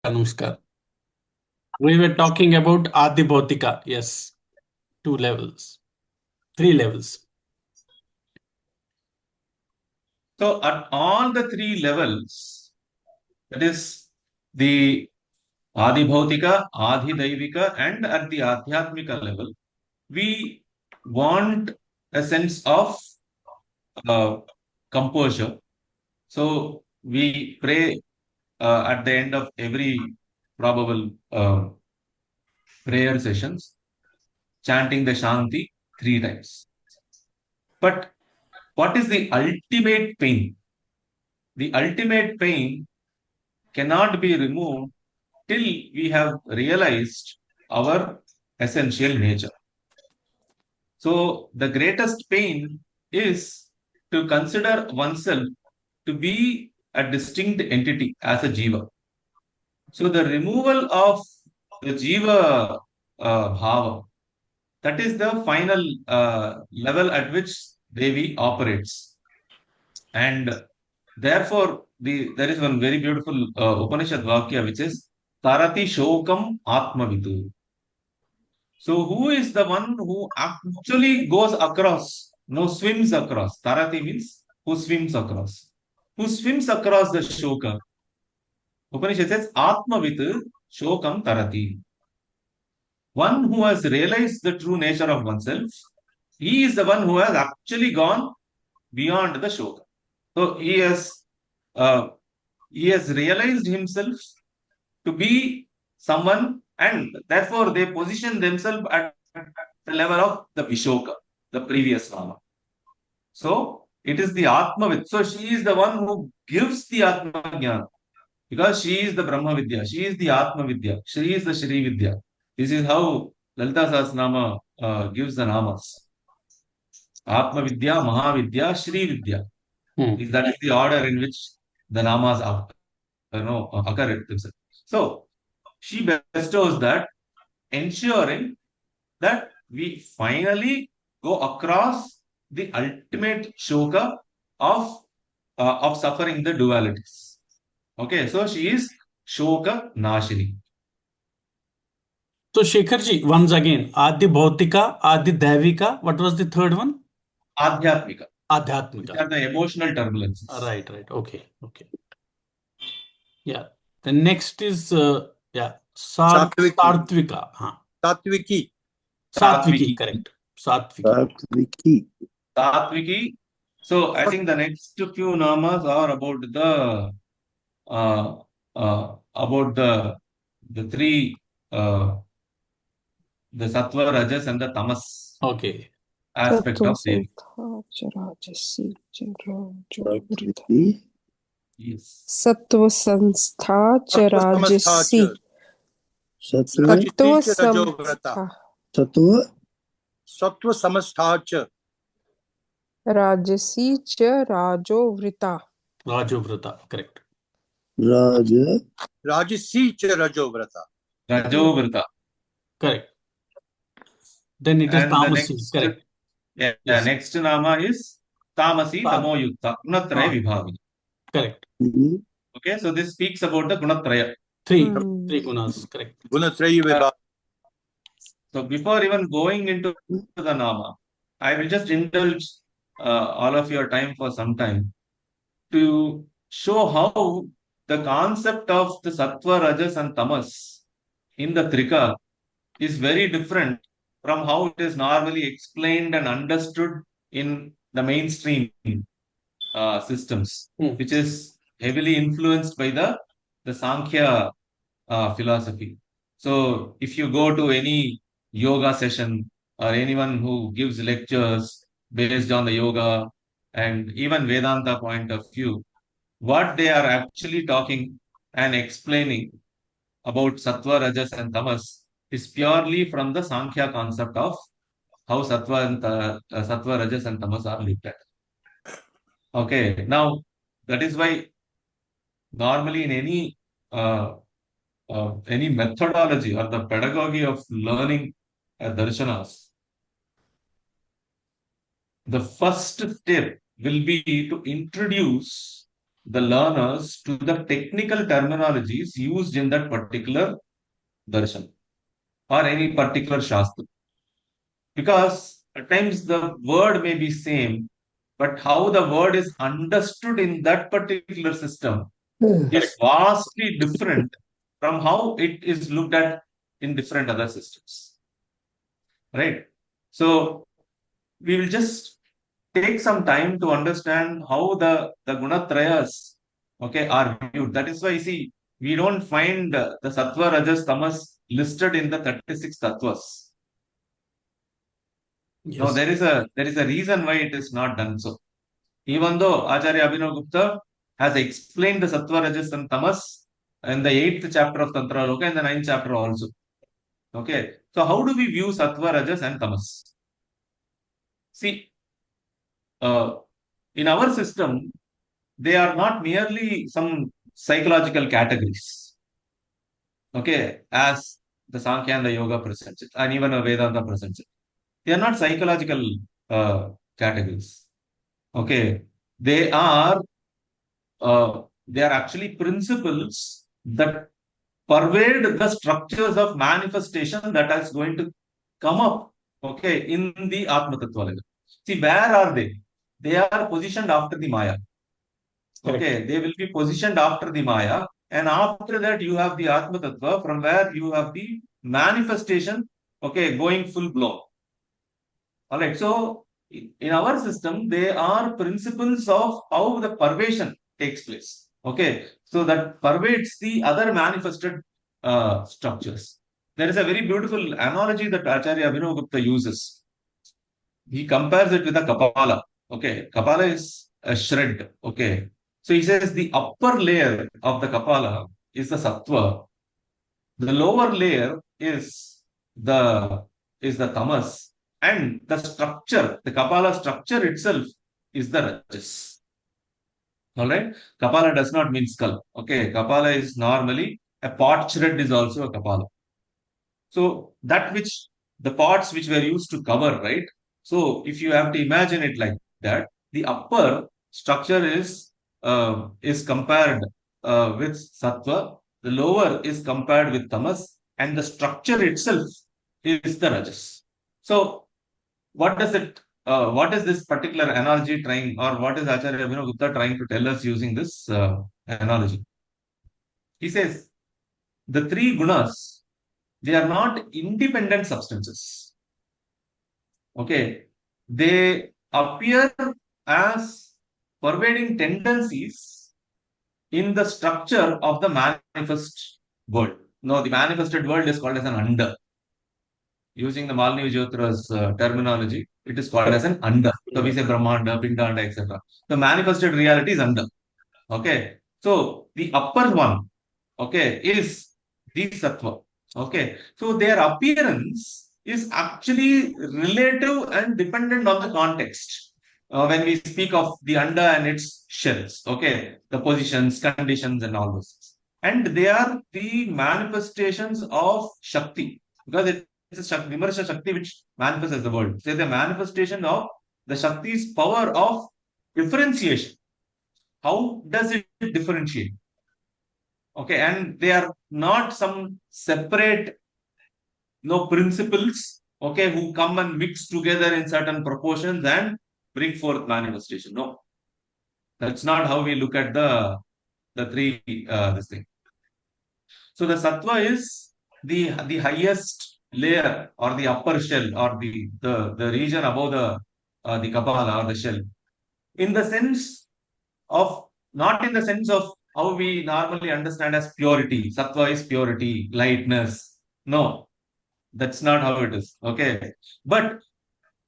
Namaskar. We were talking about Adi Bhautika. Yes, 2 levels, 3 levels. So at all the 3 levels, that is the Adi Bhautika, Adi Daivika, and at the Adhyatmika level, we want a sense of uh, composure. So we pray at the end of every probable prayer sessions, chanting the Shanti 3 times. But what is the ultimate pain? The ultimate pain cannot be removed till we have realized our essential nature. So, the greatest pain is to consider oneself to be a distinct entity as a jiva. So, the removal of the jiva bhava, that is the final level at which Devi operates. And therefore, there is one very beautiful Upanishad Vakya which is Tarati Shokam Atmavidu. So, who is the one who actually goes across, no swims across? Tarati means who swims across. Who swims across the Shoka? Upanishad says Atmavit Shokam Tarati. One who has realized the true nature of oneself, he is the one who has actually gone beyond the Shoka. So, uh, he has realized himself to be someone, and therefore they position themselves at the level of the Vishoka, the previous Nama. So it is the Atmavit. So she is the one who gives the Atma Jnana because she is the Brahma Vidya. She is the Atma Vidya. She is the Shri Vidya. This is how Lalita Sahasranama gives the namas. Atma Vidya, Mahavidya, Shri Vidya. That is the order in which the namas occur at themselves. So she bestows that, ensuring that we finally go across the ultimate shoka of suffering the dualities. Okay, so she is shoka nashini. So, Shekharji, once again, Adi Bhautika, Adi Daivika. What was the third one? Adhyatmika, which Adhyatmika. are the emotional turbulences. Right, right. Okay, okay. Yeah. The next is, Satviki. Sartvika. Huh. Satviki. Satviki, Satviki. correct. Satviki. Satviki. Satviki. So I think the next few namas are uh, about the three the sattva, rajas, and the tamas Okay. aspect of Devi. Satviki. Yes. सत्व संस्था च राजसी Sattva. सत्व संस्था Sattva. Sattva samastha cha. राजसी च राजोवृता Rajovrata, correct. Raja. Rajasi cha rajovrata. Rajovrata. Correct. Then it is And the Tamasi, next, correct. yeah, Yes. next nama is Tamasi Tam- Tamo Yukta, Gunatraya Vibhavi. Correct. Okay, so this speaks about the Gunatraya. Three gunas, correct. Gunatrayi vibhav. So before even going into the nama, I will just indulge all of your time for some time to show how the concept of the Sattva, Rajas, and Tamas in the Trika is very different from how it is normally explained and understood in the mainstream systems, which is heavily influenced by the Sankhya philosophy. So if you go to any yoga session or anyone who gives lectures based on the yoga and even Vedanta point of view, what they are actually talking and explaining about Sattva, Rajas, and Tamas is purely from the Sankhya concept of how Sattva, Rajas, and Tamas are looked at. Okay, now that is why normally in any methodology or the pedagogy of learning darshanas, the first step will be to introduce the learners to the technical terminologies used in that particular darshan or any particular shastra. Because at times the word may be same, but how the word is understood in that particular system is vastly different from how it is looked at in different other systems. Right? So we will just take some time to understand how the gunatrayas, okay, are viewed. That is why, see, we don't find the sattva, rajas, tamas listed in the 36 tattvas. No, Yes. there is a reason why it is not done so. Even though Acharya Abhinav Gupta has explained the sattva, rajas, and tamas in the 8th chapter of Tantra Loka and the 9th chapter also. Okay, so how do we view sattva, rajas, and tamas? See, in our system, they are not merely some psychological categories. Okay, as the Sankhya and the Yoga presents it, and even a Vedanta presents it. They are not psychological categories. Okay, they are actually principles that pervade the structures of manifestation that is going to come up, okay, in the Atma Tattva level. See, where are they? They are positioned after the Maya. Okay, they will be positioned after the Maya, and after that you have the Atma Tattva, from where you have the manifestation, okay, going full blown. All right, so in our system, they are principles of how the pervasion takes place. Okay, so that pervades the other manifested structures. There is a very beautiful analogy that Acharya Abhinav Gupta uses. He compares it with a kapala. Okay, kapala is a shred. Okay, so he says the upper layer of the kapala is the sattva. The lower layer is the tamas, and the structure, the kapala structure itself, is the rajas. All right, kapala does not mean skull. Okay, kapala is normally a pot shred is also a kapala. So that which the pots which were used to cover, right? So if you have to imagine it like that, the upper structure is compared with sattva, the lower is compared with tamas, and the structure itself is the rajas. So what does it? What is this particular analogy trying, or what is Acharya Abhinav Gupta trying to tell us using this analogy? He says the three gunas, they are not independent substances. Okay, they appear as pervading tendencies in the structure of the manifest world. No, the manifested world is called as an anda. Using the Malini Vijayotara's terminology, it is called as an anda. So we say Brahmanda, Pindanda, etc. The manifested reality is anda. Okay, so the upper one, okay, is the sattva. Okay, so their appearance is actually relative and dependent on the context. When we speak of the anda and its shells, okay, the positions, conditions, and all those things. And they are the manifestations of Shakti, because it's a Vimarsha Shakti which manifests as the world. So the manifestation of the Shakti's power of differentiation. How does it differentiate? Okay, and they are not some separate principles, okay, who come and mix together in certain proportions and bring forth manifestation. No, that's not how we look at the three this thing. So the sattva is the highest layer, or the upper shell, or the region above the kapala or the shell, in the sense of, not in the sense of how we normally understand as purity. Sattva is purity, lightness. No, that's not how it is. Okay, but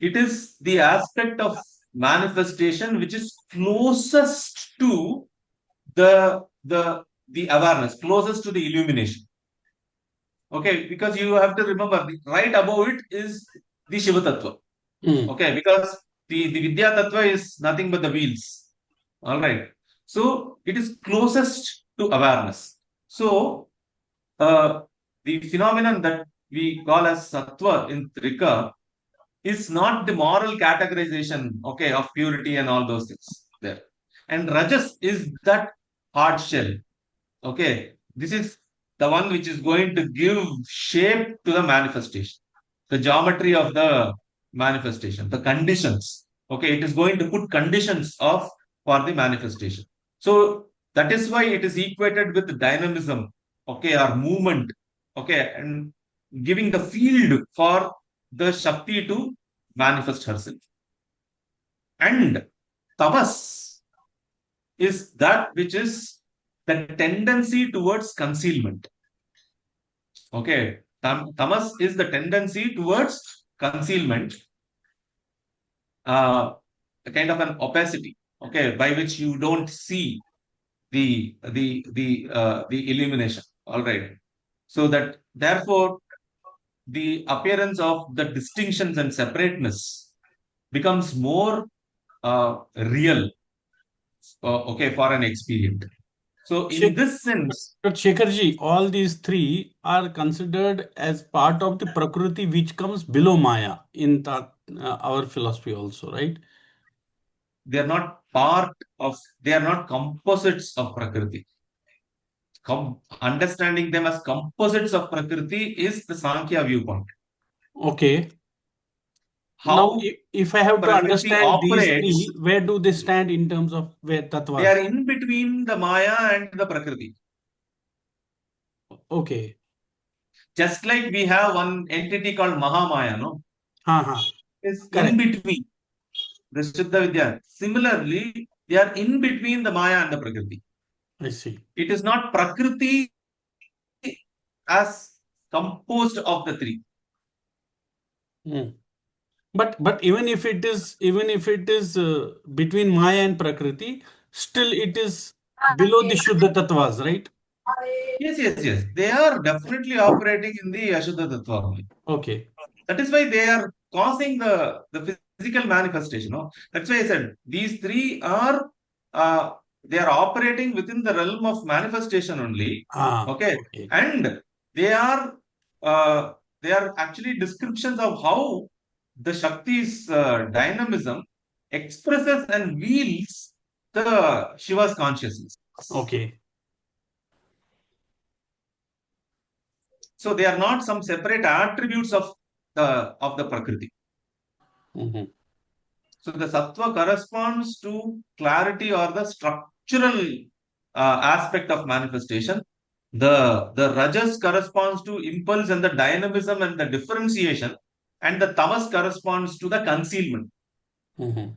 it is the aspect of manifestation which is closest to the awareness, closest to the illumination. Okay, because you have to remember, right above it is the Shiva Tattva. Okay, because the Vidya Tattva is nothing but the wheels. All right, so it is closest to awareness. So the phenomenon that we call as sattva in Trika is not the moral categorization, okay, of purity and all those things there. And Rajas is that hard shell. Okay, this is the one which is going to give shape to the manifestation, the geometry of the manifestation, the conditions. Okay, it is going to put conditions of for the manifestation. So that is why it is equated with dynamism, okay, or movement, okay, and giving the field for the Shakti to manifest herself. And Tamas is that which is the tendency towards concealment. Okay, tamas is the tendency towards concealment, a kind of an opacity. Okay, by which you don't see the illumination. All right, so that therefore the appearance of the distinctions and separateness becomes more real. Okay, for an experient. So in Shek- this sense, But Shekharji, all these three are considered as part of the Prakriti which comes below Maya in our philosophy also, right? they are not part of, they are not composites of Prakriti. Understanding them as composites of Prakriti is the Sankhya viewpoint. Okay. Now, How if I have to Prakriti understand these operates, three, where do they stand in terms of where they tattvas? are in between the Maya and the Prakriti. Okay. Just like we have one entity called Mahamaya, no? Ha. Is in Correct. between the Siddha Vidya. Similarly, they are in between the Maya and the Prakriti. I see. It is not Prakriti as composed of the three. Hmm. But even if it is between Maya and Prakriti, still it is below the Shuddha tattvas, right? Yes. They are definitely operating in the Ashuddha Tattva only. Okay. That is why they are causing the physical manifestation. No? That's why I said these three are they are operating within the realm of manifestation only. Okay, Okay. and they are uh, they are actually descriptions of how the Shakti's dynamism expresses and wields the Shiva's consciousness. Okay. So they are not some separate attributes of the Prakriti. Mhm. So the sattva corresponds to clarity or the structural aspect of manifestation. The rajas corresponds to impulse and the dynamism and the differentiation, and the tamas corresponds to the concealment. Mhm.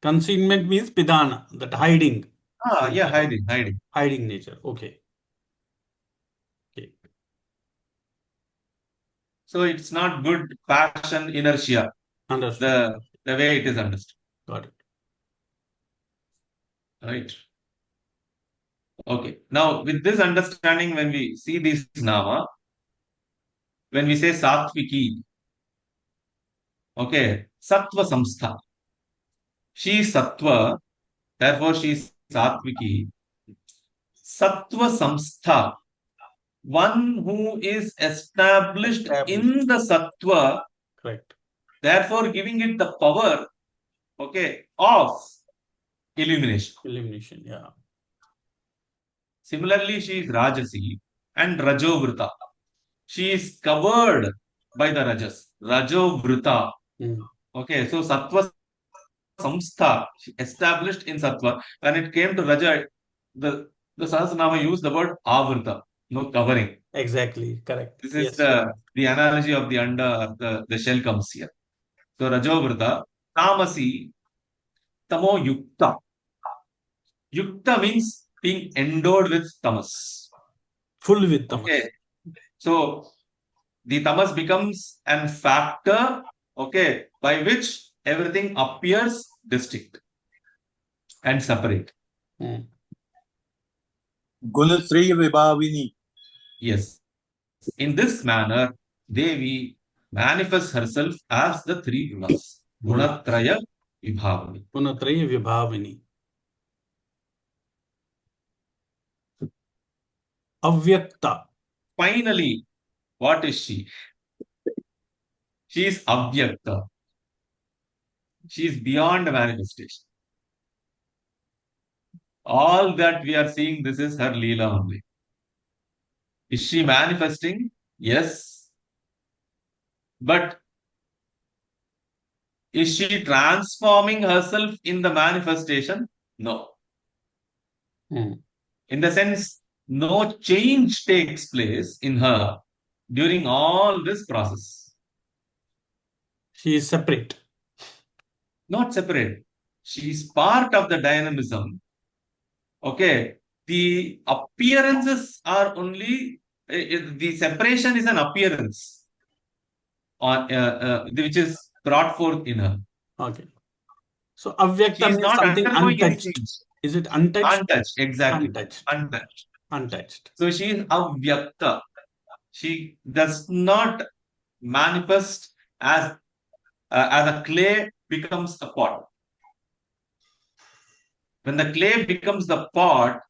Concealment means pidana, that hiding. Yeah, hiding. Hiding nature. Okay. So it's not good passion inertia, Understood. the way it is understood. Got it. Right. Okay. Now, with this understanding, when we see this nama, when we say sattviki, okay, sattva samstha. She is sattva, therefore she is sattviki. Sattva samstha, one who is established in the sattva, Correct. therefore giving it the power, okay, of illumination. Elimination. Yeah. Similarly, she is rajasi and rajovrita. She is covered by the rajas, rajovrita. Mm. Okay, so sattva samstha, established in sattva. When it came to raja, the Sahasranama used the word avrita, no covering. Exactly. Correct. This is Yes. the analogy of the anda, the shell comes here. So rajovrita, tamasi, tamo yukta. Yukta means being endowed with tamas. Full with tamas. Okay, so the tamas becomes an factor, okay, by which everything appears distinct and separate. Mm. Gunatraya Vibhavini. Yes. In this manner, Devi manifests herself as the three gunas. Gunatraya Vibhavani. Gunatraya Vibhavini. Avyakta. Finally, what is she? She is Avyakta. She is beyond manifestation. All that we are seeing, this is her Leela only. Is she manifesting? Yes. But is she transforming herself in the manifestation? No. Hmm. In the sense, no change takes place in her during all this process. She is separate. Not separate. She is part of the dynamism. Okay. The appearances are only, the separation is an appearance which is brought forth in her. Okay. So She avyakta is means not something undergoing any untouched. change. Is it untouched? Untouched, exactly. Untouched. Untouched. Untouched. So she is avyakta. She does not manifest as a clay becomes a pot. When the clay becomes the pot,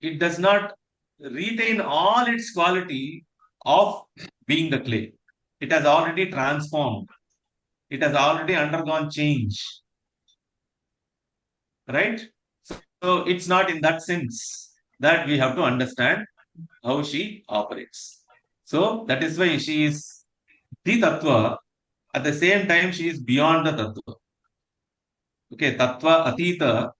it does not retain all its quality of being the clay. It has already transformed. It has already undergone change. Right? So it's not in that sense that we have to understand how she operates. So that is why she is the Tattva. At the same time, she is beyond the Tattva. Okay, Tattva Atita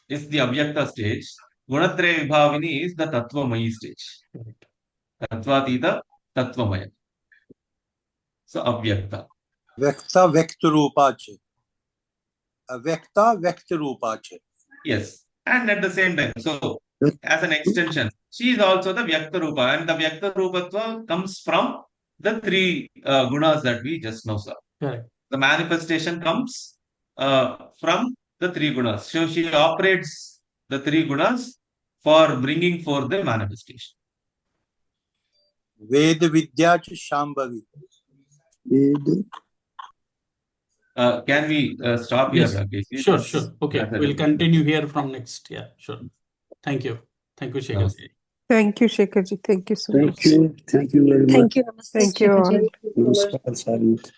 is the Avyakta stage. Gunatraya Vibhavini is the Tattvamayi stage. Correct. Tattvatita, Tattvamaya. So Avyakta. व्यक्ता व्यक्त रूपा च अव्यक्ता व्यक्त रूपा च. Yes. And at the same time, so as an extension, she is also the Vyakta Rupa. And the Vyakta Rupatva comes from the three gunas that we just now saw. Correct. The manifestation comes from the three gunas. So she operates the three gunas for bringing forth the manifestation. वेद विद्या च शांभवी. वेद. Can we stop here? Yes. Rakesh? Sure, sure. Okay. We'll continue here from next. Yeah, sure. Thank you. Thank you, Shekhar. Namaste. Thank you, Shekhar ji. Thank you so much. Thank you very much. Thank you. Namaste, Thank you Shekhar ji. all. Namaskar, Sarith.